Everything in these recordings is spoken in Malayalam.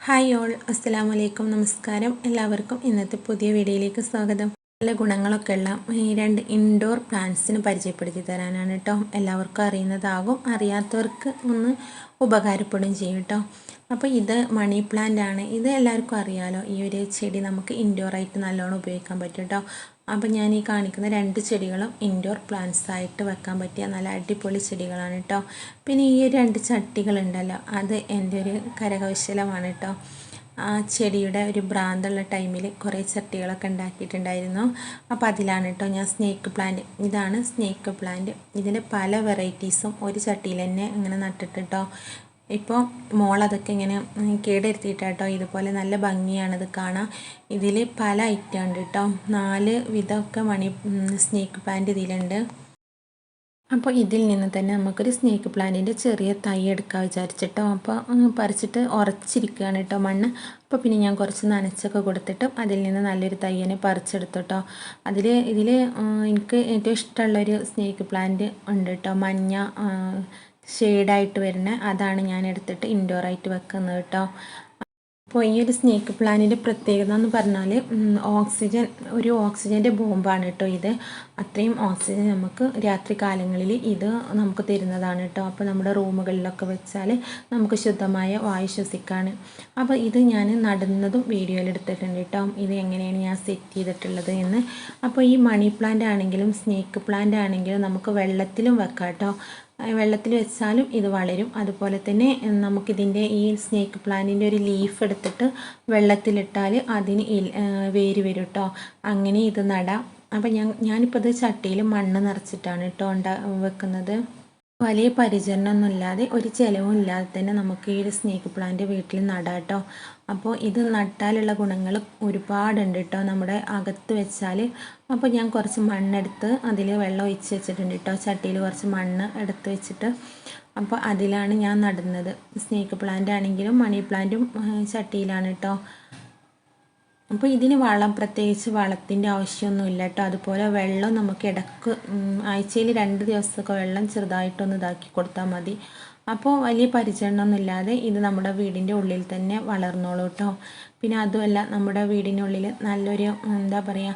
ഹായ് ഓൾ, അസ്സലാമു അലൈക്കും. നമസ്കാരം. എല്ലാവർക്കും ഇന്നത്തെ പുതിയ വീഡിയോയിലേക്ക് സ്വാഗതം. നല്ല ഗുണങ്ങളൊക്കെ ഉള്ള ഈ രണ്ട് ഇൻഡോർ പ്ലാന്റ്സിന് പരിചയപ്പെടുത്തി തരാനാണ് കേട്ടോ. എല്ലാവർക്കും അറിയുന്നതാകും, അറിയാത്തവർക്ക് ഒന്ന് ഉപകാരപ്പെടുകയും ചെയ്യും കേട്ടോ. അപ്പോൾ ഇത് മണി പ്ലാന്റ് ആണ്. ഇത് എല്ലാവർക്കും അറിയാമല്ലോ. ഈ ഒരു ചെടി നമുക്ക് ഇൻഡോറായിട്ട് നല്ലോണം ഉപയോഗിക്കാൻ പറ്റും കേട്ടോ. അപ്പോൾ ഞാൻ ഈ കാണിക്കുന്ന രണ്ട് ചെടികളും ഇൻഡോർ പ്ലാന്റ്സ് ആയിട്ട് വെക്കാൻ പറ്റിയ നല്ല അടിപൊളി ചെടികളാണ് കേട്ടോ. പിന്നെ ഈ രണ്ട് ചട്ടികളുണ്ടല്ലോ, അത് എൻ്റെ ഒരു കരകൗശലമാണ് കേട്ടോ. ആ ചെടിയുടെ ഒരു ഭ്രാന്തുള്ള ടൈമിൽ കുറേ ചട്ടികളൊക്കെ ഉണ്ടാക്കിയിട്ടുണ്ടായിരുന്നു. അപ്പോൾ അതിലാണ് കേട്ടോ ഞാൻ സ്നേക്ക് പ്ലാന്റ്, ഇതാണ് സ്നേക്ക് പ്ലാന്റ്. ഇതിൻ്റെ പല വെറൈറ്റീസും ഒരു ചട്ടിയിൽ തന്നെ ഇങ്ങനെ നട്ടിട്ട് കേട്ടോ. ഇപ്പോൾ മോളതൊക്കെ ഇങ്ങനെ കേടെടുത്തിട്ടാട്ടോ. ഇതുപോലെ നല്ല ഭംഗിയാണിത് കാണാൻ. ഇതിൽ പല ഐറ്റം ഉണ്ട് കേട്ടോ. 4 വിധമൊക്കെ സ്നേക്ക് പ്ലാന്റ് ഇതിലുണ്ട്. അപ്പോൾ ഇതിൽ നിന്ന് തന്നെ നമുക്കൊരു സ്നേക്ക് പ്ലാന്റിൻ്റെ ചെറിയ തൈ എടുക്കാൻ വിചാരിച്ചിട്ടോ. അപ്പോൾ പറിച്ചിട്ട് ഉറച്ചിരിക്കുകയാണ് കേട്ടോ മണ്ണ്. അപ്പോൾ പിന്നെ ഞാൻ കുറച്ച് നനച്ചൊക്കെ കൊടുത്തിട്ട് അതിൽ നിന്ന് നല്ലൊരു തൈയനെ പറിച്ചെടുത്തു കേട്ടോ. ഇതിൽ എനിക്ക് ഏറ്റവും ഇഷ്ടമുള്ളൊരു സ്നേക്ക് പ്ലാന്റ് ഉണ്ട് കേട്ടോ. മഞ്ഞ ഷെയ്ഡായിട്ട് വരുന്ന അതാണ് ഞാൻ എടുത്തിട്ട് ഇൻഡോറായിട്ട് വെക്കുന്നത് കേട്ടോ. അപ്പോൾ ഈ ഒരു സ്നേക്ക് പ്ലാന്റിൻ്റെ പ്രത്യേകത എന്ന് പറഞ്ഞാൽ ഒരു ഓക്സിജൻ്റെ ബോംബാണ് കേട്ടോ ഇത്. അത്രയും ഓക്സിജൻ നമുക്ക് രാത്രി കാലങ്ങളിൽ ഇത് നമുക്ക് തരുന്നതാണ് കേട്ടോ. അപ്പോൾ നമ്മുടെ റൂമുകളിലൊക്കെ വെച്ചാൽ നമുക്ക് ശുദ്ധമായ വായു ശ്വസിക്കാണ്. അപ്പോൾ ഇത് ഞാൻ നടുന്നതും വീഡിയോയിൽ എടുത്തിട്ടുണ്ട് കേട്ടോ. ഇത് എങ്ങനെയാണ് ഞാൻ സെറ്റ് ചെയ്തിട്ടുള്ളത് എന്ന്. അപ്പോൾ ഈ മണി പ്ലാന്റ് ആണെങ്കിലും സ്നേക്ക് പ്ലാന്റ് ആണെങ്കിലും നമുക്ക് വെള്ളത്തിലും വെക്കാം കേട്ടോ. വെള്ളത്തിൽ വെച്ചാലും ഇത് വളരും. അതുപോലെ തന്നെ നമുക്കിതിൻ്റെ ഈ സ്നേക്ക് പ്ലാന്റിൻ്റെ ഒരു ലീഫ് എടുത്തിട്ട് വെള്ളത്തിലിട്ടാൽ അതിന് വേര് വരും കേട്ടോ. അങ്ങനെ ഇത് നടാം. അപ്പം ഞാനിപ്പോൾ ഇത് ചട്ടിയിൽ മണ്ണ് നിറച്ചിട്ടാണ് കേട്ടോ വെക്കുന്നത്. വലിയ പരിചരണമൊന്നുമില്ലാതെ ഒരു ചിലവും ഇല്ലാതെ തന്നെ നമുക്ക് ഈ ഒരു സ്നേക്ക് പ്ലാന്റ് വീട്ടിൽ നടാം കേട്ടോ. അപ്പോൾ ഇത് നട്ടാലുള്ള ഗുണങ്ങൾ ഒരുപാടുണ്ട് കേട്ടോ നമ്മുടെ അകത്ത് വെച്ചാൽ. അപ്പോൾ ഞാൻ കുറച്ച് മണ്ണെടുത്ത് അതിൽ വെള്ളം ഒഴിച്ച് വെച്ചിട്ടുണ്ട് കേട്ടോ. ചട്ടിയിൽ കുറച്ച് മണ്ണ് എടുത്ത് വെച്ചിട്ട് അപ്പോൾ അതിലാണ് ഞാൻ നടുന്നത്. സ്നേക്ക് പ്ലാന്റ് ആണെങ്കിലും മണി പ്ലാന്റും ചട്ടിയിലാണ് കേട്ടോ. അപ്പോൾ ഇതിന് പ്രത്യേകിച്ച് വളത്തിൻ്റെ ആവശ്യമൊന്നുമില്ല കേട്ടോ. അതുപോലെ വെള്ളം നമുക്ക് ഇടയ്ക്ക് ആഴ്ചയിൽ 2 ദിവസമൊക്കെ വെള്ളം ചെറുതായിട്ടൊന്ന് ഇതാക്കി കൊടുത്താൽ മതി. അപ്പോൾ വലിയ പരിചരണമൊന്നുമില്ലാതെ ഇത് നമ്മുടെ വീടിൻ്റെ ഉള്ളിൽ തന്നെ വളർന്നോളൂ കേട്ടോ. പിന്നെ അതുമല്ല, നമ്മുടെ വീടിനുള്ളിൽ നല്ലൊരു എന്താ പറയുക,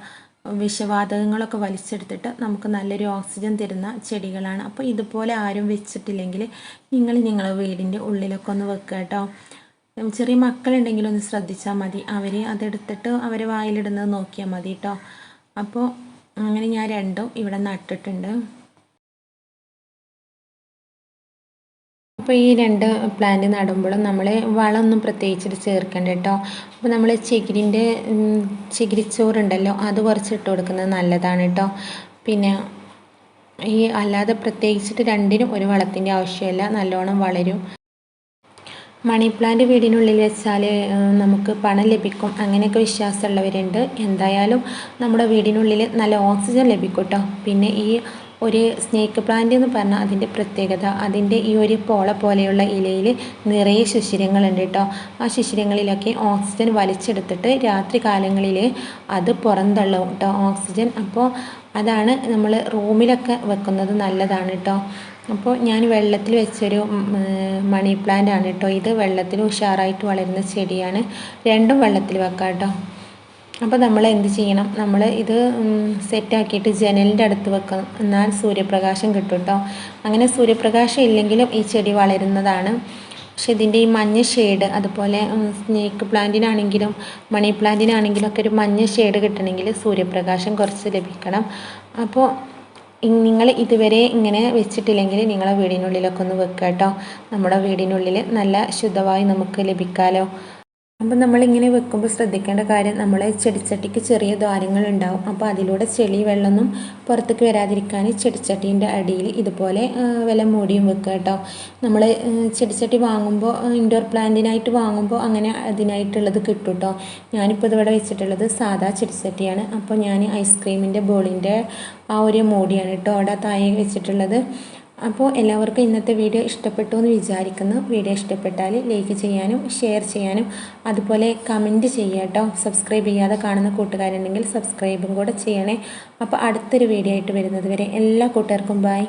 വിഷവാതകങ്ങളൊക്കെ വലിച്ചെടുത്തിട്ട് നമുക്ക് നല്ലൊരു ഓക്സിജൻ തരുന്ന ചെടികളാണ്. അപ്പോൾ ഇതുപോലെ ആരും വെച്ചിട്ടില്ലെങ്കിൽ നിങ്ങളുടെ വീടിൻ്റെ ഉള്ളിലൊക്കെ ഒന്ന് വെക്കുക കേട്ടോ. ചെറിയ മക്കളുണ്ടെങ്കിലും ഒന്ന് ശ്രദ്ധിച്ചാൽ മതി. അവർ അതെടുത്തിട്ട് അവരെ വായിലിടുന്നത് നോക്കിയാൽ മതി കേട്ടോ. അപ്പോൾ അങ്ങനെ ഞാൻ രണ്ടും ഇവിടെ നട്ടിട്ടുണ്ട്. അപ്പോൾ ഈ 2 പ്ലാന്റ് നടുമ്പോഴും നമ്മൾ വളമൊന്നും പ്രത്യേകിച്ചിട്ട് ചേർക്കണ്ട കേട്ടോ. അപ്പോൾ നമ്മൾ ചകിരിച്ചോറുണ്ടല്ലോ, അത് കുറച്ച് ഇട്ട് കൊടുക്കുന്നത് നല്ലതാണ് കേട്ടോ. പിന്നെ അല്ലാതെ പ്രത്യേകിച്ചിട്ട് രണ്ടിനും ഒരു വളത്തിൻ്റെ ആവശ്യമില്ല, നല്ലോണം വളരും. മണി പ്ലാന്റ് വീടിനുള്ളിൽ വെച്ചാൽ നമുക്ക് പണം ലഭിക്കും, അങ്ങനെയൊക്കെ വിശ്വാസമുള്ളവരുണ്ട്. എന്തായാലും നമ്മുടെ വീടിനുള്ളിൽ നല്ല ഓക്സിജൻ ലഭിക്കും കേട്ടോ. പിന്നെ ഈ ഒരു സ്നേക്ക് പ്ലാന്റ് എന്ന് പറഞ്ഞാൽ അതിൻ്റെ പ്രത്യേകത, അതിൻ്റെ ഈ ഒരു പോള പോലെയുള്ള ഇലയിൽ നിറയെ ശിശിരങ്ങളുണ്ട് കേട്ടോ. ആ ശിശിരങ്ങളിലൊക്കെ ഓക്സിജൻ വലിച്ചെടുത്തിട്ട് രാത്രി കാലങ്ങളിൽ അത് പുറന്തള്ളും കേട്ടോ ഓക്സിജൻ. അപ്പോൾ അതാണ് നമ്മൾ റൂമിലൊക്കെ വെക്കുന്നത് നല്ലതാണ് കേട്ടോ. അപ്പോൾ ഞാൻ വെള്ളത്തിൽ വെച്ചൊരു മണി പ്ലാന്റ് ആണ് കേട്ടോ. ഇത് വെള്ളത്തിൽ ഉഷാറായിട്ട് വളരുന്ന ചെടിയാണ്. രണ്ടും വെള്ളത്തിൽ വെക്കാം കേട്ടോ. അപ്പോൾ നമ്മൾ എന്ത് ചെയ്യണം, നമ്മൾ ഇത് സെറ്റാക്കിയിട്ട് ജനലിൻ്റെ അടുത്ത് വെക്കണം, എന്നാൽ സൂര്യപ്രകാശം കിട്ടും കേട്ടോ. അങ്ങനെ സൂര്യപ്രകാശം ഇല്ലെങ്കിലും ഈ ചെടി വളരുന്നതാണ്. പക്ഷെ ഇതിൻ്റെ ഈ മഞ്ഞ ഷെയ്ഡ്, അതുപോലെ സ്നേക്ക് പ്ലാന്റിനാണെങ്കിലും മണി പ്ലാന്റിനാണെങ്കിലും ഒക്കെ ഒരു മഞ്ഞ ഷെയ്ഡ് കിട്ടണമെങ്കിൽ സൂര്യപ്രകാശം കുറച്ച് ലഭിക്കണം. അപ്പോൾ നിങ്ങൾ ഇതുവരെ ഇങ്ങനെ വെച്ചിട്ടില്ലെങ്കിൽ നിങ്ങളെ വീടിനുള്ളിലൊക്കെ ഒന്ന് വെക്കുക കേട്ടോ. നമ്മുടെ വീടിനുള്ളിൽ നല്ല ശുദ്ധവായു നമുക്ക് ലഭിക്കാമല്ലോ. അപ്പോൾ നമ്മളിങ്ങനെ വെക്കുമ്പോൾ ശ്രദ്ധിക്കേണ്ട കാര്യം, നമ്മൾ ചെടിച്ചട്ടിക്ക് ചെറിയ ദ്വാരങ്ങളുണ്ടാവും. അപ്പോൾ അതിലൂടെ ചെളി വെള്ളമൊന്നും പുറത്തേക്ക് വരാതിരിക്കാൻ ചെടിച്ചട്ടീൻ്റെ അടിയിൽ ഇതുപോലെ വില മൂടിയും വെക്കുക കേട്ടോ. നമ്മൾ ചെടിച്ചട്ടി വാങ്ങുമ്പോൾ ഇൻഡോർ പ്ലാന്റിനായിട്ട് വാങ്ങുമ്പോൾ അങ്ങനെ അതിനായിട്ടുള്ളത് കിട്ടും കേട്ടോ. ഞാനിപ്പോൾ ഇതിവിടെ വെച്ചിട്ടുള്ളത് സാധാ ചെടിച്ചട്ടിയാണ്. അപ്പോൾ ഞാൻ ഐസ്ക്രീമിൻ്റെ ബോളിൻ്റെ ആ ഒരു മൂടിയാണ് കേട്ടോ അവിടെ താഴെ വെച്ചിട്ടുള്ളത്. അപ്പോൾ എല്ലാവർക്കും ഇന്നത്തെ വീഡിയോ ഇഷ്ടപ്പെട്ടു എന്ന് വിചാരിക്കുന്നു. വീഡിയോ ഇഷ്ടപ്പെട്ടാൽ ലൈക്ക് ചെയ്യാനും ഷെയർ ചെയ്യാനും അതുപോലെ കമൻറ്റ് ചെയ്യുക കേട്ടോ. സബ്സ്ക്രൈബ് ചെയ്യാതെ കാണുന്ന കൂട്ടുകാരുണ്ടെങ്കിൽ സബ്സ്ക്രൈബും കൂടെ ചെയ്യണേ. അപ്പോൾ അടുത്തൊരു വീഡിയോ ആയിട്ട് വരുന്നത് വരെ എല്ലാ കൂട്ടുകാർക്കും ബൈ.